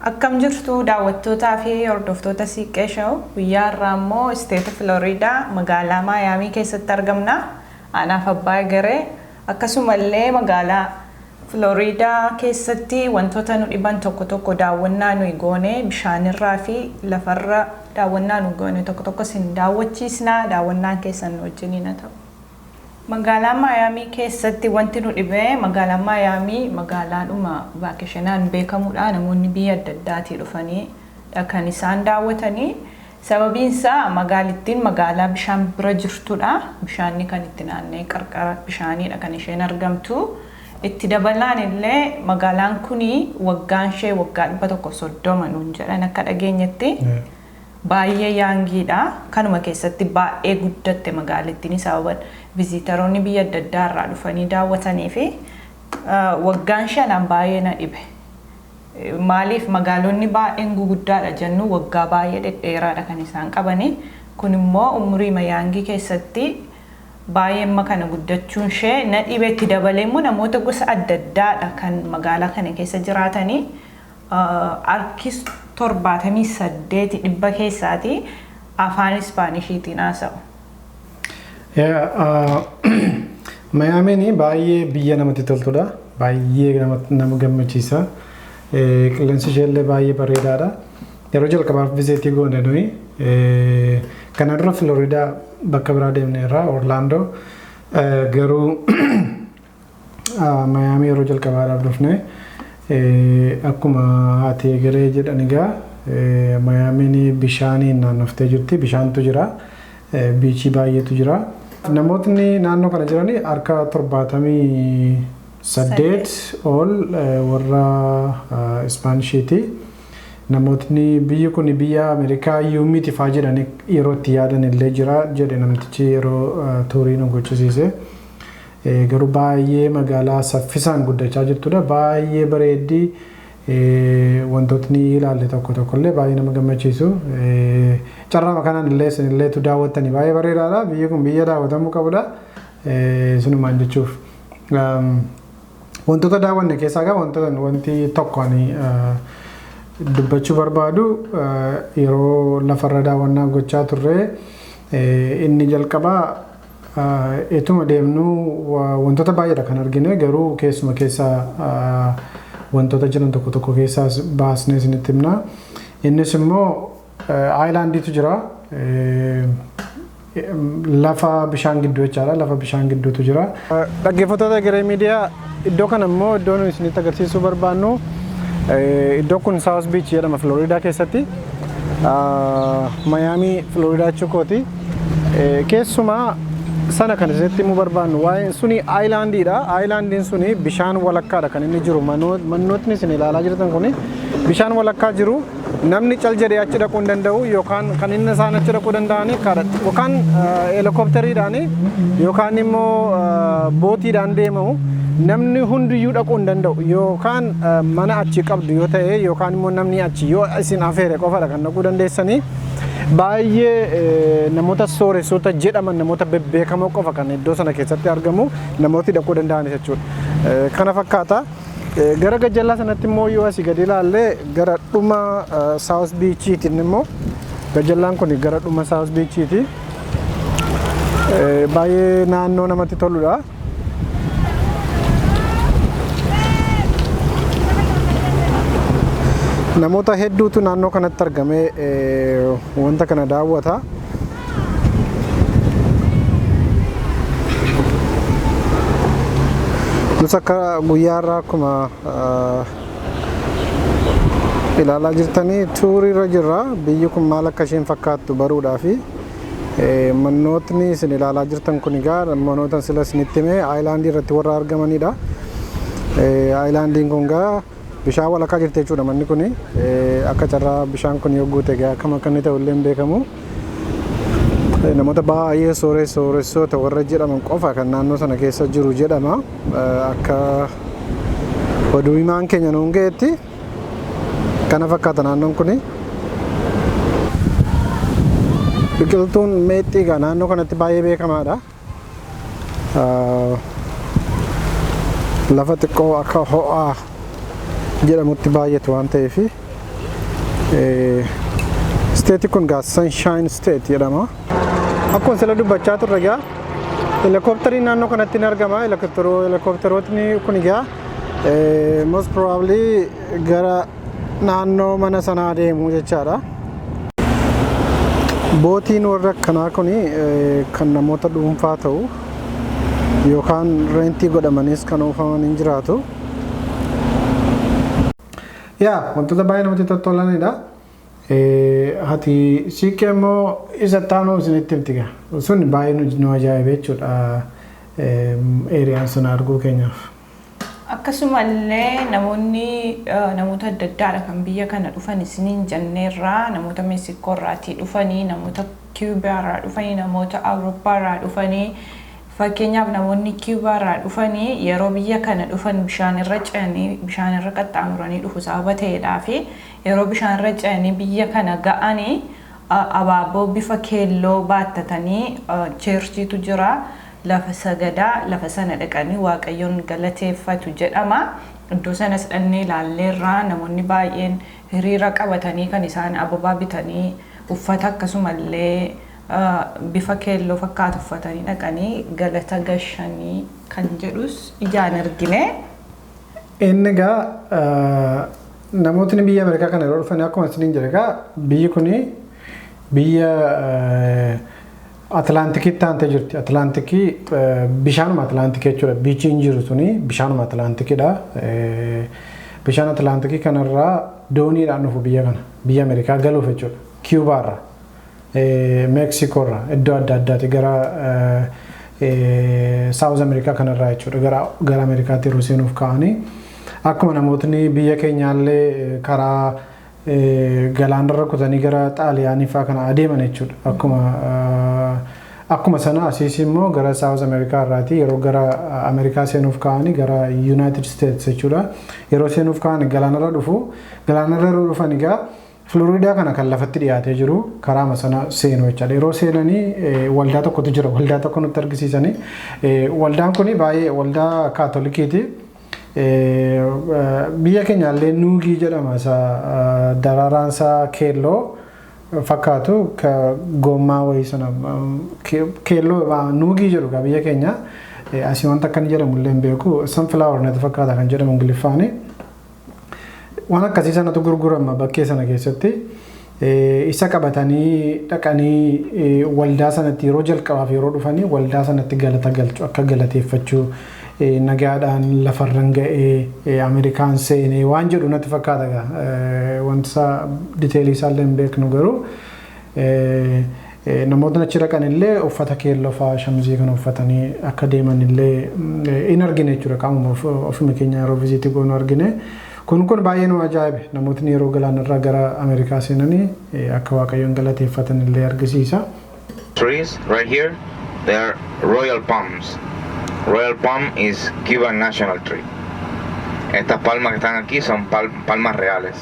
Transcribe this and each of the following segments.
Akkam jirtu daawwattootaa fi hordoftoota SIIQQEE SHOW guyyaa irraa immoo State Florida magaalaa Miami keessatti argamna. Anaaf abbaa Egeree akkasumallee magaalaa Florida keessatti wantoota nu dhiban tokko daawwannaa nuyi goone bishaanirraa fi lafarra daawwannaa nu goone tokko sin daawwachiisna. Daawwannaan keessan wajjiniin haa ta'u. Magaalaa Miami keessatti wanti nu dhibee magaalaa Miami magaalaadhuma vaakeshinaan beekamudha. Namoonni biyya adda addaatii dhufanii kan isaan daawwatanii sababiin isaa magaalittiin magaalaa bishaan bira jirtudha. Bishaanni kan itti naannee qarqara bishaaniidha kan isheen argamtu. Itti dabalaan illee magaalaan kuni waggaan ishee waggaa 130 nuun jedhan akka dhageenyetti. Baay'ee yaangiidha. Kanuma keessatti baay'ee guddatte magaalittiin sababa viizitaroonni biyya adda addaa irraa dhufanii daawwatanii fi waggaan shanaan baay'ee na dhibe. Maaliif magaalonni baay'een guguddaadha jennu waggaa baay'ee dhedheeraadha kan isaan qabani. Kun immoo umurii yaangii keessatti baay'ee amma kana guddachuun ishee na dhibeetti dabalee immoo namoota gosa adda addaadha kan magaalaa kana keessa jiraatanii arkiis 78 dhibba keessaati afaan Ispaanishtiin haasa'u. Miami ni baay'ee biyya namatti toltudha. Baay'ee nama gammachiisa. Qilleensi ishee illee baay'ee bareedaadha. Yeroo jalqabaaf viziitii goone nuyi kana dura Florida bakka biraa deemneerra Orlando garuu Miami yeroo jalqabaadhaaf dhufne akkuma ati Egeree jedhanigaa Miami ni bishaaniin naannoftee jirti. Bishaantu jira. Biichii baay'eetu jira. Namootni naannoo kana jiranii harka 78 ol warra Ispaanishiti. Namootni biyyi kun biyya Ameerikaa yuumiti faa jedhanii yeroo itti yaadan illee jira jedhe namtichi yeroo tuurii nu gochisiise. Garuu baay'ee magaalaa saffisaan guddachaa jirtudha. Baay'ee bareeddii wantootni ilaalle tokko illee baay'ee nama gammachiisu. Carraa kanaan illee isinilleetu daawwattanii baay'ee bareedaadha. Biyyi kun biyya daawwatamuu qabudha. Sunumaan jechuuf wantoota daawwanne keessaa wanti tokkoon dubbachuu barbaadu yeroo lafarra daawwannaa gochaa turre inni jalqabaa etuma deemnu wantoota baay'eedha kan argine garuu keessuma keessaa wantoota jiran tokko keessaa baasnee isinitti himna. Innis immoo aayilaandiitu jira. Lafa bishaan gidduu jechaadha. Lafa bishaan gidduutu jira. Dhaggeeffattoota Egeree Media iddoo kana immoo iddoo nuyi isinitti agarsiisuu barbaannu iddoo kun South Beach jedhama Florida keessatti. Miami Florida jechuukooti. Keessumaa sana kan isinitti himuu barbaannu waa'een suni aayilaandiidha. Aayilaandiin suni bishaan walakkaadha kan inni jiru. Mannootni isin ilaalaa jirtan kuni bishaan walakkaa jiru. Namni cal jedhee achi dhaquu hin danda'u yookaan kan inni isaan achi dhaquu danda'anii yookaan helikopteriidhaan yookaan immoo bootiidhaan deemamu namni hundiyyuu dhaquu hin danda'u yookaan mana achi qabdu yoo ta'e yookaan immoo namni achi yoo isin afeere qofaadha kan dhaquu dandeessanii. Baay'ee namoota sooressoota jedhaman namoota bebbeekamoo qofa kan iddoo sana keessatti argamu namooti dhaquu danda'an jechuudha. Kana fakkaata. Gara gajjallaa sanatti immoo yoo asii gadi ilaalle gara dhuma South Beachiitiin immoo gajjallaan kun gara dhuma South Beachiiti. Baay'ee naannoo namatti toludha. Namoota hedduutu naannoo kanatti argamee wanta kana daawwata. Nus akka guyyaa irraa akkuma ilaalaa jirtanii tuuriirra jirra. Biyyi kun maal akka isheen fakkaattu baruudhaafi mannootni isin ilaalaa jirtan kun egaa manoota sila isinitti hime aayilaandii irratti warra argamanidha. Aayilaandiin kun egaa bishaan walakkaa jirti jechuudha manni kuni. Akka carraa bishaan kun yoo guute egaa akkam akka inni ta'u illee hin beekamu. Namoota baay'ee sooressoota warra jedhaman qofa kan naannoo sana keessa jiru jedhama. Akka oduu himaan keenya nuun ga'etti kana fakkaata naannoon kuni. Biqiltuun meexxiigaa naannoo kanatti baay'ee beekamaadha. Lafa xiqqoo akka ho'aa jedhamutti baay'atu waan ta'eef State kun gaa Sunshine State jedhama. Akkuma sila dubbachaa turre gaa helikopteriin naannoo kanatti ni argama. Helikopterootni kun gaa most probably gara naannoo mana sanaa deemu jechaadha. Bootiin warra akkanaa kun kan namoota dhuunfaa ta'u yookaan rentii godhamanis kan oofaman hin jiraatu. Wantoota baay'ee namatti tolanidha. Hati siiqqee immoo isa taanuu isinitti himti sun baay'ee nu ajaa'ibe jechuudha eeriyaan sun arguu keenyaaf. Akkasumallee namoota adda addaadha kan biyya kana dhufan isiniin jenneerraa namoota Meksikoorraatii dhufanii namoota Kiubaarraa dhufanii namoota Awurooppaarraa dhufanii fakkeenyaaf namoonni Kiubaarraa dhufanii yeroo biyya kana dhufan bishaanirra ce'anii bishaanirra qaxxaamuranii dhufu sababa ta'eedhaa fi yeroo bishaanirra ce'anii biyya kana ga'anii abaaboo bifa keelloo baattatanii cheerchiitu jira. Lafa sagadaa lafa sana dhaqanii waaqayyoon galateeffatu jedhama. Iddoo sanas dhannee ilaalleerraa namoonni baay'een hiriira qabatanii kan isaan ababaa bitanii uffata akkasumallee bifa keelloo fakkaatu uffatanii dhaqanii galata gashanii kan jedhus ijaan argine. Inni egaa namootni biyya Ameerikaa kana yeroo dhufanii akkuma isiniin jedhe egaa biyyi kuni biyya Atlantikii taante jirti. Atlantikii bishaanuma Atlantikii jechuudha. Biichiin jiru suni bishaanuma Atlantikiidha. Bishaan Atlantikii kanarraa dooniidhaan dhufu biyya kana. Biyya Ameerikaa galuuf jechuudha. Kiubaarraa, Meksikoorraa, iddoo adda addaati gara Saawuz Ameerikaa kanarraa jechuudha. Gara Ameerikaatti yeroo seenuuf ka'anii akkuma namootni biyya keenyaallee karaa galaanarra kutanii gara Xaaliyaanii fa'aa kana adeeman jechuudha. Akkuma sana asiis immoo gara South America irraati yeroo gara Ameerikaa seenuuf ka'anii gara United States jechuudha. Yeroo seenuuf ka'anii galaanarra dhufu. Galaanarra yeroo dhufan egaa Florida kana kan lafatti dhiyaatee jiru karaa sana seenu jechuudha. Yeroo seenanii waldaa tokkotu jira. Waldaa tokko nutti argisiisanii. Waldaan kuni baay'ee waldaa Kaatolikiiti. Biyya keenyaallee nuugii jedhama isa daraaraan isaa keelloo fakkaatu ka gommaa wayii sana keelloo nuugii jedhu biyya keenya asii wanta akkan jedhamullee hin beeku sunflower natti fakkaata kan jedhamu Ingiliffaani. Waan akkasii sanatu gurgurama bakkee sana keessatti isa qabatanii dhaqanii waldaa sanatti yeroo jalqabaaf yeroo dhufanii waldaa sanatti galata galchu akka galateeffachuu nagaadhaan lafarran ga'ee Ameerikaan seenee waan jedhu natti fakkaata wanta diteelii isaallee hin beeknu garuu namoota achi dhaqan illee uffata keelloo fa'aa shamizii kana uffatanii akka deeman illee in argine jechuudha qaamuma ofuma keenya yeroo viziitii goonu argine. Kun baay'ee nu ajaa'ibe namootni yeroo galaanarraa gara Ameerikaa seenanii akka waaqayyoon galateeffatan illee argisiisa. Trees right here, they are royal palms. Royal palm is Cuban national tree. Estas palmas que están aquí son palmas reales,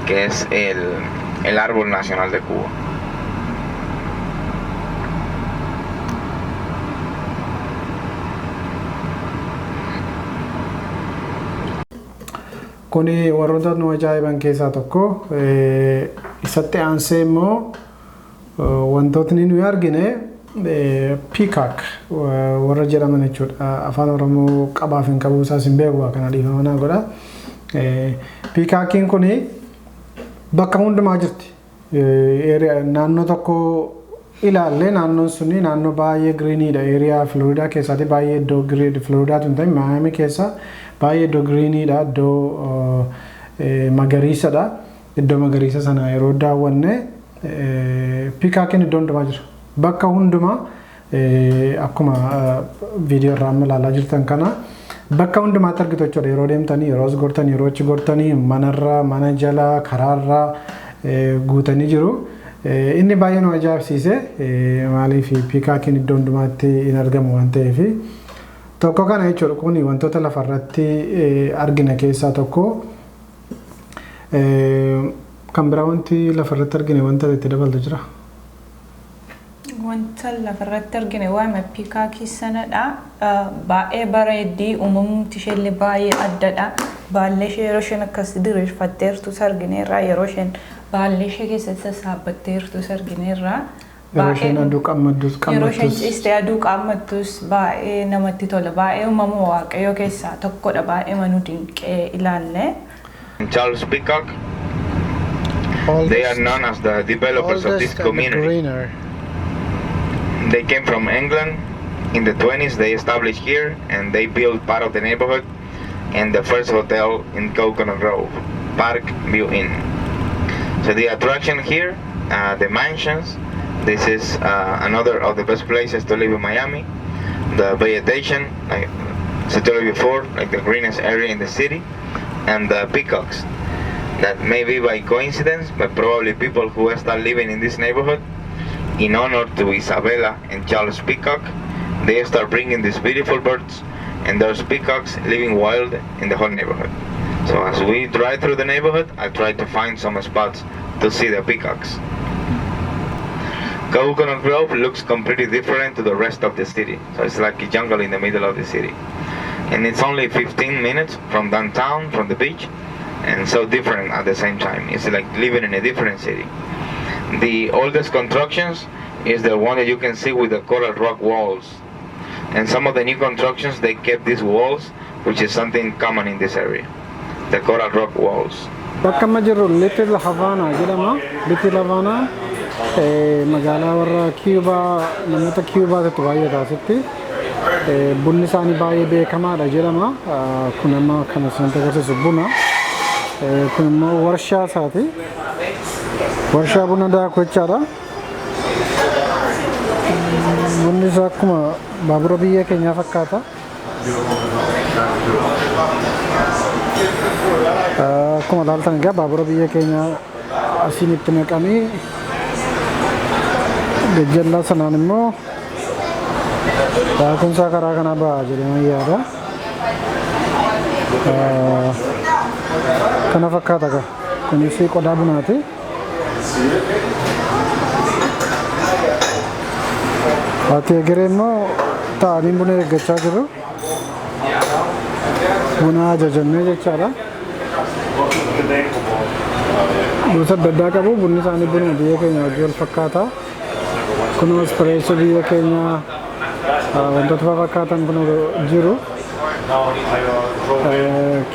que es el árbol nacional de Cuba. Kuni warroota nu ajaa'iban keessaa tokko isatti aansee immoo wantootni nuyi argine peacock warra jedhaman jechuudha. Afaan Oromoo qabaaf hin qabu isaas hin beeku kana dhiifama godha. Peacockiin kuni bakka hundumaa jirti. Naannoo tokko ilaalle naannoon suni naannoo baay'ee greeniidha. Eeriyaa Florida keessaati baay'ee iddoo Florida tun ta'e Miami keessa baay'ee iddoo greeniidha. Iddoo magariisadha. Iddoo magariisa sana yeroo daawwanne peacockiin iddoo hundumaa jira. Bakka hundumaa akkuma viidiyoo irraa amma ilaalaa jirtan kana bakka hundumaatti argitu jechuudha. Yeroo deemtanii yeroo as gortanii yeroo achi gortanii manarra mana jala karaarra guutanii jiru. Inni baay'ee nu ajaa'ibsiise maaliif peacockiin iddoo hundumaatti hin argamu waan ta'eef tokko kana jechuudha. Kun wantoota lafarratti argina keessaa tokko kan biraa wanti lafarratti argine wanta itti dabaltu jira. Wanta lafarratti argine waa'ee peacockii sanadha. Baay'ee bareeddii uumamti isheellee baay'ee addadha. baallee ishee yeroo isheen akkas diriirfatteertu sargineerraa yeroo isheen baallee ishee keessatti sassaabbatteertu sargineerraa yeroo isheen aduu qammadduus yeroo isheen ciistee aduu qammattus baay'ee namatti tola baay'ee uumama waaqayyoo keessaa tokkodha baay'ee manuu dinqee ilaalle. Charles Peacock. They are known as the developers of this community. They came from England. In the 20s, they established here and they built part of the neighborhood and the first hotel in Coconut Grove, Park View Inn. So the attraction here, the mansions, this is another of the best places to live in Miami. The vegetation, like I told you before, like the greenest area in the city, and the peacocks. That may be by coincidence, but probably people who start living in this neighborhood, in honor to Isabella and Charles Peacock, they start bringing these beautiful birds, and there's peacocks living wild in the whole neighborhood. So as we drive through the neighborhood, I try to find some spots to see the peacocks. Coconut Grove looks completely different to the rest of the city. So it's like a jungle in the middle of the city. And it's only 15 minutes from downtown, from the beach, and so different at the same time. It's like living in a different city. The oldest constructions is the one that you can see with the coral rock walls. And some of the new constructions, they kept these walls, which is something common in this area. The coral rock walls. Bakka majirru Little Havana jedhama. Little Havana magaalaa warra Cuba namoota Cubaatu baay'ee asitti. Bunni isaanii baay'ee beekamaadha jedhama. Kun amma kan isaan agarsiisu buna. Kun immoo warshaa isaati. Warshaa buna daakuu jechaadha. Bunni isaa akkuma baabura biyya keenyaa fakkaata. Akkuma ilaaltan egaa baabura biyya keenyaa asiin itti naqamee gajjallaa sanaan immoo daakunsaa karaa kanaa ba'a jedhamee yaada. Kana fakkaata egaa kunis qodaa bunaati. Ati Egeree immoo taa'anii buna eeggachaa jiru. Buna ajajannee jechaadha. Gosa adda addaa qabu bunni isaanii buna biyya keenya wajjin wal fakkaata. Kun espresso biyya keenya wantoota fakkaatan kun jiru.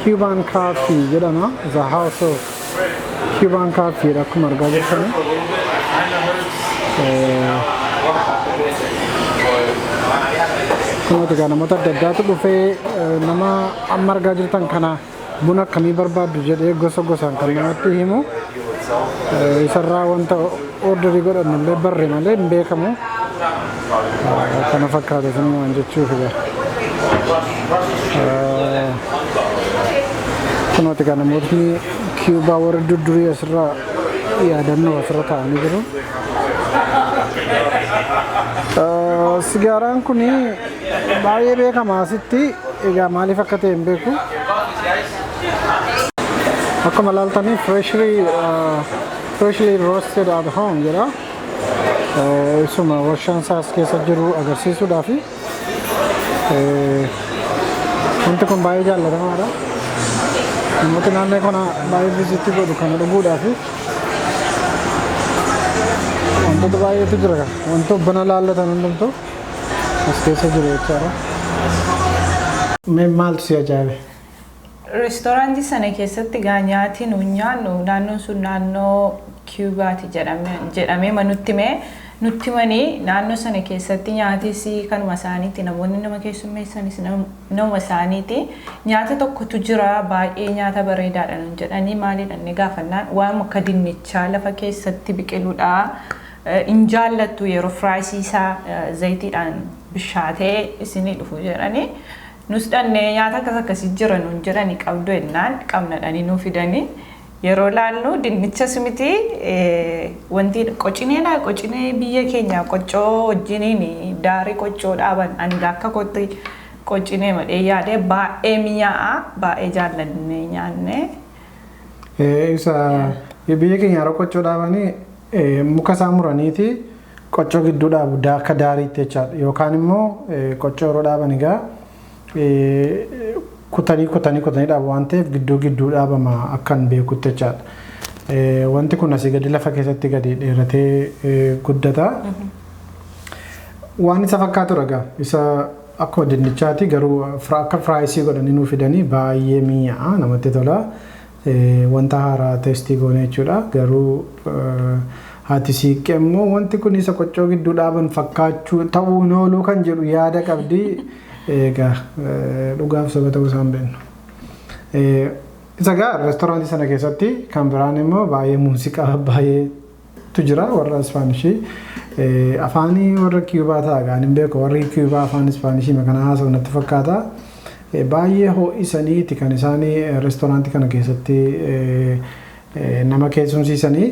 Cuban coffee jedhama. The house of Cuban coffee akkuma argaa jirtani. Kun wanta namoota adda addaatu dhufee nama amma argaa jirtan kana buna akkamii barbaaddu jedhee gosa gosaan kan namatti himu. Isarraa wanta orderii godhannu illee barre malee hin beekamu. Kana fakkaata sinumaan jechuuf egaa. Kun wanta namootni Cuba warra durdurii asirraa yaadannoo asirra taa'anii jiru. Sigaaraan kun baay'ee beekamaa asitti egaa maaliif akka ta'e hin beeku. Akkuma ilaaltanii freshly roasted at home jedha. Isuma warshaan isaas keessa jiru agarsiisuudhaaf. Wanti kun baay'ee jaallatamaadha. Namooti naannoo kana baay'ee vizitii godhu kana dhuguudhaaf. Wantoota baay'eetu jira kan wantoota buna laallatan hundumtuu as keessa jiru jechaadha. Maaltu si ajaa'ibe? Reestooraantii sana keessatti nyaati nuun nyaannu naannoon sun naannoo Cubaati jedhamee nutti himanii naannoo sana keessatti nyaatis kanuma isaaniiti namoonni nama keessummeessanis nama isaaniiti. Nyaata tokkotu jira baay'ee nyaata bareedaadha nuun jedhanii maalidha inni gaafannaan waan akka dinnichaa lafa keessatti biqiluudha. In jaallattu yeroo firaayisii isaa zayitiidhaan bishaatee isinii dhufu jedhanii nus dhannee nyaata akkasii jira nuun jedhanii qabdu jennaan qabnadhanii nuu fidanii yeroo laallu dinnichas miti wanti qocinee biyya keenya qoccoo wajjiniin daarii qoccoo dhaaban anga akka qocinee madhee yaadee baay'ee mi'aa'a baay'ee jaallannee nyaanne. Isa biyya keenya yeroo qoccoo dhaabanii muka isaa muraniiti qoccoo gidduu dhaabu akka daariitti jechaadha. Yookaan immoo qoccoo yeroo dhaaban egaa kutanii dhaabu waan ta'eef gidduu dhaabama akkan beekutti jechaadha. Wanti kun asii gadi lafa keessatti gadi dheeratee guddata. Waan isa fakkaatu ragaa isa akkuma dinnichaati garuu akka firaayisii godhanii nuuf fidanii baay'ee mi'aawa namatti tola. Wanta haaraa teestii goone jechuudha garuu haati siiqqee immoo wanti kun isa qoccoo gidduu dhaaban fakkaachuu ta'uu nooluu kan jedhu yaada qabdi. Egaa dhugaaf saba ta'uu isaan beeknu. Isa gaa reestooraantii sana keessatti kan biraan immoo baay'ee muuziqaa baay'eetu jira warra Ispaanishii. Afaanii warra Kiyubaa ta'a gaa hin beeku warri Kiyubaa afaan Ispaanishii makana haasa'u natti fakkaata. Baay'ee ho'isaniiti kan isaanii reestooraantii kana keessatti nama keessumsiisanii.